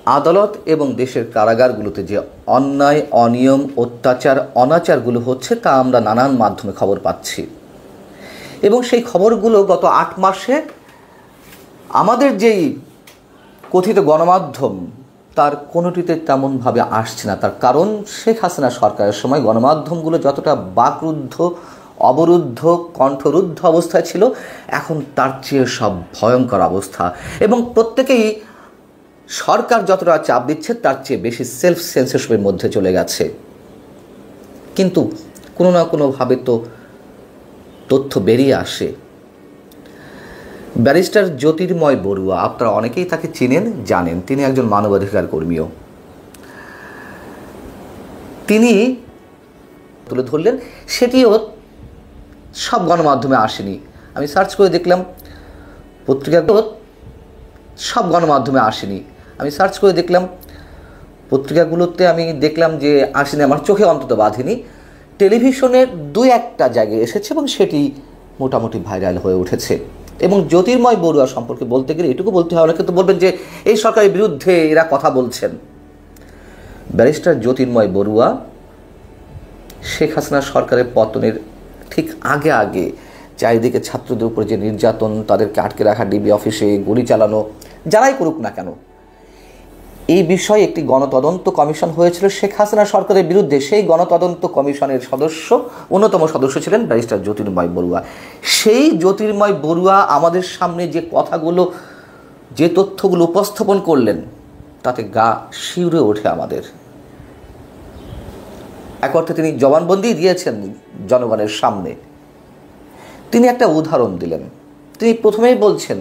আদালত এবং দেশের কারাগারগুলোতে যে অন্যায়, অনিয়ম, অত্যাচার, অনাচারগুলো হচ্ছে তা আমরা নানান মাধ্যমে খবর পাচ্ছি এবং সেই খবরগুলো গত ৮ মাসে আমাদের যেই কথিত গণমাধ্যম তার কোনোটিতে তেমনভাবে আসছে না। তার কারণ শেখ হাসিনা সরকারের সময় গণমাধ্যমগুলো যতটা বাকরুদ্ধ, অবরুদ্ধ, কণ্ঠরুদ্ধ অবস্থায় ছিল, এখন তার চেয়ে সব ভয়ঙ্কর অবস্থা এবং প্রত্যেকেই সরকার যতটা চাপ দিচ্ছে তার চেয়ে বেশি সেলফ সেন্সরশিপের মধ্যে চলে গেছে। কিন্তু কোনো না কোনোভাবে তো তথ্য বেরিয়ে আসে। ব্যারিস্টার জ্যোতির্ময় বড়ুয়া, আপনারা অনেকেই তাকে চিনেন, জানেন, তিনি একজন মানবাধিকার কর্মীও। তিনি তুলে ধরলেন, সেটিও সব গণমাধ্যমে আসেনি। আমি সার্চ করে দেখলাম সব গণমাধ্যমে আসেনি। আমি সার্চ করে দেখলাম পত্রিকাগুলোতে, আমি দেখলাম যে আসেনি, আমার চোখে অন্তত বাঁধেনি। টেলিভিশনের 2-1টা জায়গায় এসেছে এবং সেটি মোটামুটি ভাইরাল হয়ে উঠেছে। এবং জ্যোতির্ময় বড়ুয়া সম্পর্কে বলতে গেলে এটুকু বলতে হয়, অনেকে তো বলবেন যে এই সরকারের বিরুদ্ধে এরা কথা বলছেন। ব্যারিস্টার জ্যোতির্ময় বড়ুয়া শেখ হাসিনা সরকারের পতনের ঠিক আগে চারিদিকে ছাত্রদের উপর যে নির্যাতন, তাদেরকে আটকে রাখা, ডিবি অফিসে গুলি চালানো, যারাই করুক না কেন, এই বিষয়ে একটি গণতদন্ত কমিশন হয়েছিল শেখ হাসিনা সরকারের বিরুদ্ধে। সেই গণতদন্ত কমিশনের অন্যতম সদস্য ছিলেন ব্যারিস্টার জ্যোতির্ময় বড়ুয়া। সেই জ্যোতির্ময় বড়ুয়া আমাদের সামনে যে কথাগুলো, যে তথ্যগুলো উপস্থাপন করলেন, তাতে গা শিউরে ওঠে আমাদের। এক অর্থে তিনি জবানবন্দি দিয়েছেন জনগণের সামনে। তিনি একটা উদাহরণ দিলেন। তিনি প্রথমেই বলছেন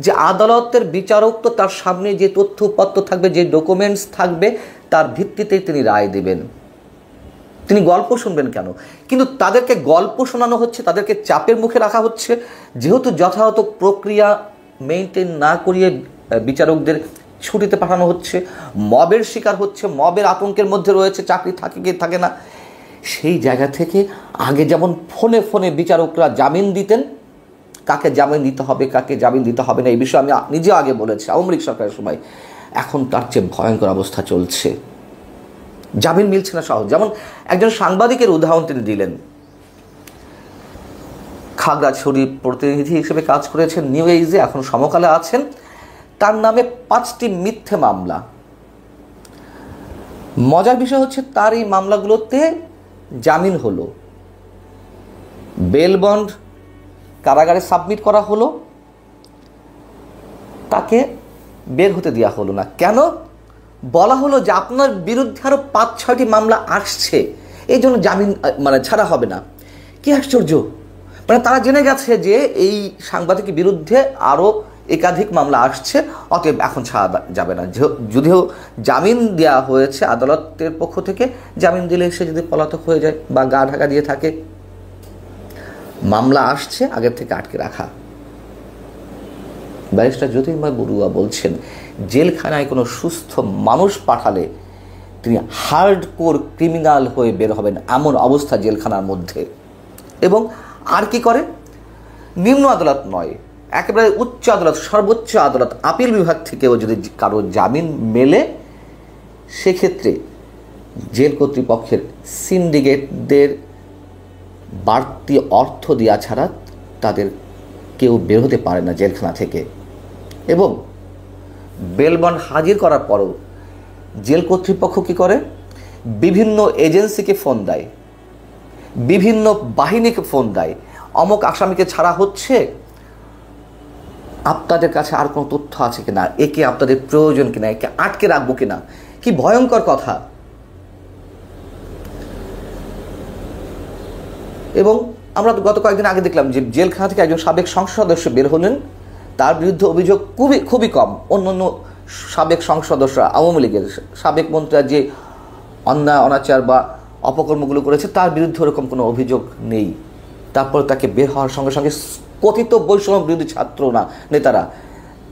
যে আদালতের বিচারক তো তার সামনে যে তথ্যপত্র থাকবে, যে ডকুমেন্টস থাকবে, তার ভিত্তিতেই তিনি রায় দেবেন। তিনি গল্প শুনবেন কেন? কিন্তু তাদেরকে গল্প শোনানো হচ্ছে, তাদেরকে চাপের মুখে রাখা হচ্ছে। যেহেতু যথাযথ প্রক্রিয়া মেনটেন না করিয়ে বিচারকদের ছুটিতে পাঠানো হচ্ছে, মবের শিকার হচ্ছে, মবের আতঙ্কের মধ্যে রয়েছে, চাকরি থাকে কি থাকে না, সেই জায়গা থেকে আগে যেমন ফোনে ফোনে বিচারকরা জামিন দিতেন, কাকে জামিন দিতে হবে, কাকে জামিন দিতে হবে না, এই বিষয়ে আমি নিজেও আগে বলেছি আওয়ামী লীগ সরকারের সময়। এখন তার চেয়ে ভয়ঙ্কর অবস্থা চলছে, জামিন মিলছে না সহজ। যেমন একজন সাংবাদিকের উদাহরণ তিনি দিলেন। খাগড়াছড়ি প্রতিনিধি হিসেবে কাজ করেছেন নিউ এজে, এখন সমকালে আছেন। তার নামে 5টি মিথ্যে মামলা। মজার বিষয় হচ্ছে তার এই মামলাগুলোতে জামিন হলো, বেল বন্ড কারাগারে সাবমিট করা হলো, তাকে বের হতে দেওয়া হলো না। কেন? বলা হলো যে আপনার বিরুদ্ধে আরও 5-6টি মামলা আসছে, এই জন্য জামিন ছাড়া হবে না। কি আশ্চর্য! তারা জেনে গেছে যে এই সাংবাদিকের বিরুদ্ধে আরও একাধিক মামলা আসছে, অতএব এখন ছাড়া যাবে না। যদিও জামিন দেওয়া হয়েছে আদালতের পক্ষ থেকে, জামিন দিলে সে যদি পলাতক হয়ে যায় বা গা ঢাকা দিয়ে থাকে, মামলা আসছে আগের থেকে আটকে রাখা। ব্যারিস্টার জ্যোতির্ময় বড়ুয়া বলছেন জেলখানায় কোনো সুস্থ মানুষ পাঠালে তিনি হার্ডকোর ক্রিমিনাল হয়ে বের হবেন, এমন অবস্থা জেলখানার মধ্যে। এবং আর কি করে? নিম্ন আদালত নয়, একেবারে উচ্চ আদালত, সর্বোচ্চ আদালত, আপিল বিভাগ থেকেও যদি কারো জামিন মেলে, সেক্ষেত্রে জেল কর্তৃপক্ষের সিন্ডিকেটদের বাড়তি অর্থ দেওয়া ছাড়া তাদের কেউ বের হতে পারে না জেলখানা থেকে। এবং বেলবন্ড হাজির করার পরও জেল কর্তৃপক্ষ কী করে? বিভিন্ন এজেন্সিকে ফোন দেয়, বিভিন্ন বাহিনীকে ফোন দেয়, অমুক আসামিকে ছাড়া হচ্ছে, আপনাদের কাছে আর কোনো তথ্য আছে কিনা, একে আপনাদের প্রয়োজন কিনা, একে আটকে রাখবো কিনা। কি ভয়ঙ্কর কথা! এবং আমরা গত কয়েকদিন আগে দেখলাম যে জেলখানা থেকে একজন সাবেক সংসদ সদস্য বের হলেন, তার বিরুদ্ধে অভিযোগ খুবই কম। অন্যান্য সাবেক সংসদ সদস্যরা, আওয়ামী লীগের সাবেক মন্ত্রীরা যে অন্যায়, অনাচার বা অপকর্মগুলো করেছে, তার বিরুদ্ধে ওরকম কোনো অভিযোগ নেই। তারপর তাকে বের হওয়ার সঙ্গে সঙ্গে কথিত বৈষম্য বিরোধী ছাত্র নেতারা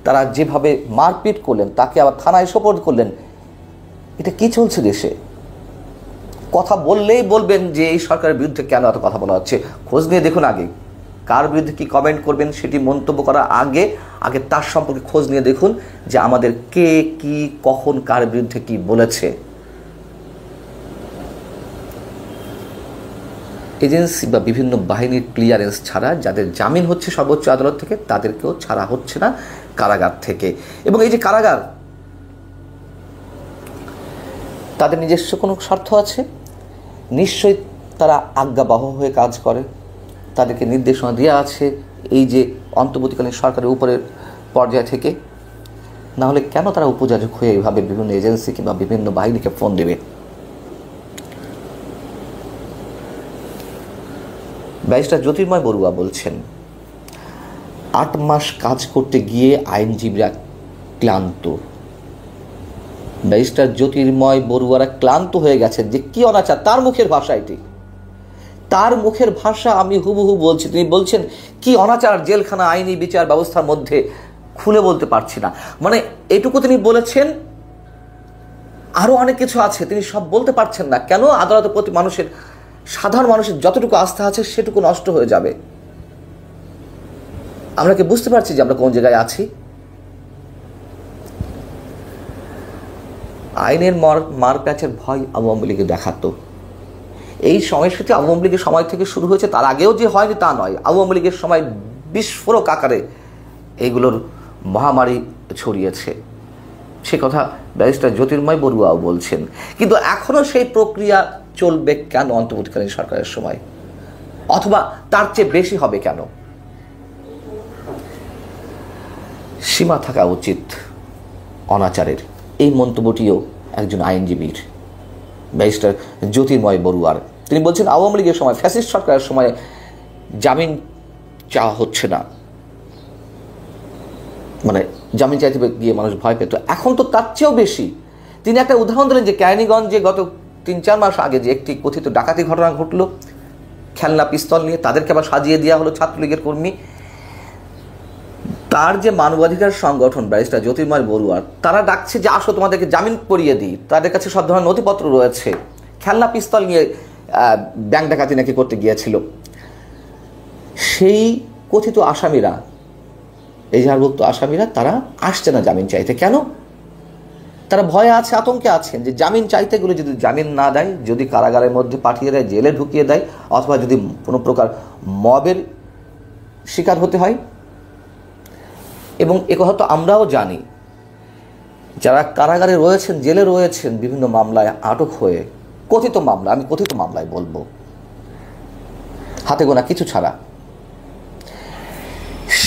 তারা যেভাবে মারপিট করলেন, তাকে আবার থানায় সোপর্দ করলেন। এটা কি চলছে দেশে? কথা বললেই বলবেন যে এই সরকারের বিরুদ্ধে কেন এত কথা বলা হচ্ছে, খোঁজ নিয়ে দেখুন আগে। কার বিরুদ্ধে কী কমেন্ট করবেন সেটি মন্তব্য করার আগে আগে তার সম্পর্কে খোঁজ নিয়ে দেখুন যে আমাদের কে কি কখন কার বিরুদ্ধে কি বলেছে। এজেন্সি বা বিভিন্ন বাহিনীর ক্লিয়ারেন্স ছাড়া যাদের জামিন হচ্ছে সর্বোচ্চ আদালত থেকে তাদেরকেও ছাড়া হচ্ছে না কারাগার থেকে। এবং এই যে কারাগার, তাদের নিজস্ব কোনো স্বার্থ আছে? নিশ্চয়ই তারা আজ্ঞাবহ হয়ে কাজ করে, তাদেরকে নির্দেশনা দেওয়া আছে এই যে অন্তর্বর্তীকালীন সরকারের উপরের পর্যায় থেকে। না হলে কেন তারা উপযাজক হয়ে এইভাবে বিভিন্ন এজেন্সি কিংবা বিভিন্ন বাহিনীকে ফোন দেবে? ব্যারিস্টার জ্যোতির্ময় বড়ুয়া বলছেন 8 মাস কাজ করতে গিয়ে আইনজীবীরা ক্লান্ত। ব্যারিস্টার জ্যোতির্ময় বড়ুয়ারা ক্লান্ত হয়ে গেছেন যে কি অনাচার, তার মুখের ভাষা এটি, তার মুখের ভাষা আমি হুবহু বলছি। তিনি বলছেন কি অনাচার জেলখানা আইনি বিচার ব্যবস্থার মধ্যে খুলে বলতে পারছি না। মানে এটুকু তিনি বলেছেন, আরও অনেক কিছু আছে তিনি সব বলতে পারছেন না। কেন? আদালতের প্রতি মানুষের, সাধারণ মানুষের যতটুকু আস্থা আছে সেটুকু নষ্ট হয়ে যাবে। আমরা কি বুঝতে পারছি যে আমরা কোন জায়গায় আছি? আইনের মারপ্যাচের ভয় আওয়ামী লীগে দেখাতো। এই সময়সূচি আওয়ামী লীগের সময় থেকে শুরু হয়েছে, তার আগেও যে হয়নি তা নয়। আওয়ামী লীগের সময় বিস্ফোরক আকারে এইগুলোর মহামারী ছড়িয়েছে, সে কথা ব্যারিস্টার জ্যোতির্ময় বড়ুয়াও বলছেন। কিন্তু এখনও সেই প্রক্রিয়া চলবে কেন অন্তর্বর্তীকালীন সরকারের সময়? অথবা তার চেয়ে বেশি হবে কেন? সীমা থাকা উচিত অনাচারের, এই মন্তব্যটিও একজন আইনজীবীর, ব্যারিস্টার জ্যোতির্ময় বড়ুয়ার। তিনি বলছেন আওয়ামী লীগের সময়, ফ্যাসিস্ট সরকারের সময় জামিন চাওয়া হচ্ছে না, মানে জামিন চাইতে গিয়ে মানুষ ভয় পেত। এখন তো তার চেয়েও বেশি। তিনি একটা উদাহরণ দিলেন যে কেরানীগঞ্জে গত 3-4 মাস আগে যে একটি কথিত ডাকাতি ঘটনা ঘটলো, খেলনা পিস্তল নিয়ে তাদেরকে আবার সাজিয়ে দেওয়া হলো ছাত্রলীগের কর্মী। তার যে মানবাধিকার সংগঠন ব্যারিস্টার জ্যোতির্ময় বড়ুয়ার, তারা ডাকছে যে আসো তোমাদেরকে জামিন করিয়ে দিই, তাদের কাছে সব ধরনের নথিপত্র রয়েছে। খেলনা পিস্তল নিয়ে ব্যাংক ডাকাতি নাকি করতে গিয়েছিল। সেই কথিত আসামিরা, এজাহারভুক্ত আসামিরা, তারা আসছে না জামিন চাইতে। কেন? তারা ভয়ে আছে, আতঙ্কে আছেন যে জামিন চাইতে গেলে যদি জামিন না দেয়, যদি কারাগারের মধ্যে পাঠিয়ে দেয়, জেলে ঢুকিয়ে দেয়, অথবা যদি কোনো প্রকার মবের শিকার হতে হয়। এবং এ কথা তো আমরাও জানি, যারা কারাগারে রয়েছেন, জেলে রয়েছেন, বিভিন্ন মামলায় আটক হয়ে, কথিত মামলা, আমি কথিত মামলায় বলবো, হাতে গোনা কিছু ছাড়া,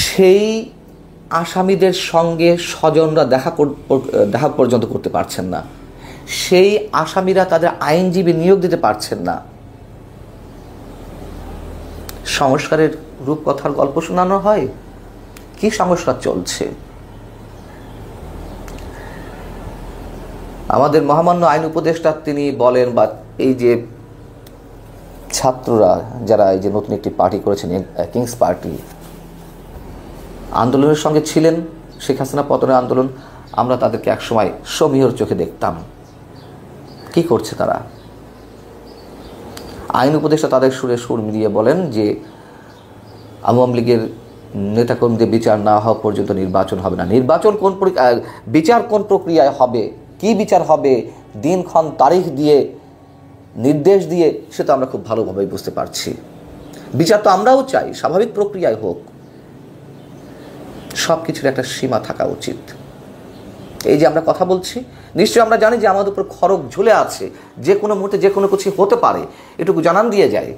সেই আসামিদের সঙ্গে স্বজনরা দেখা পর্যন্ত করতে পারছেন না। সেই আসামিরা তাদের আইনজীবী নিয়োগ দিতে পারছেন না। সংস্কারের রূপকথার গল্প শোনানো হয়, কি সংস্কার চলছে? আমাদের মহামান্য আইন উপদেষ্টা তিনি বলেন, বা এই যে ছাত্ররা যারা এই যে নতুন একটি পার্টি করেছেন, কিংস পার্টি, আন্দোলনের সঙ্গে ছিলেন, শেখ হাসিনা পতনের আন্দোলন, আমরা তাদেরকে একসময় সমীহর চোখে দেখতাম। কি করছে তারা? আইন উপদেষ্টা তাদের সুরে সুর মিলিয়ে বলেন যে আওয়ামী লীগের নেতাকর্মীদের বিচার না হওয়া পর্যন্ত নির্বাচন হবে না। নির্বাচন কোন বিচার কোন প্রক্রিয়ায় হবে, কি বিচার হবে, দিনক্ষণ তারিখ দিয়ে, নির্দেশ দিয়ে, সেটা আমরা খুব ভালোভাবেই বুঝতে পারছি। বিচার তো আমরাও চাই, স্বাভাবিক প্রক্রিয়ায় হোক। সব কিছুর একটা সীমা থাকা উচিত। এই যে আমরা কথা বলছি, নিশ্চয়ই আমরা জানি যে আমাদের উপর খড়গ ঝুলে আছে, যে কোনো মুহূর্তে যে কোনো কিছু হতে পারে, এটুকু জানান দিয়ে যায়।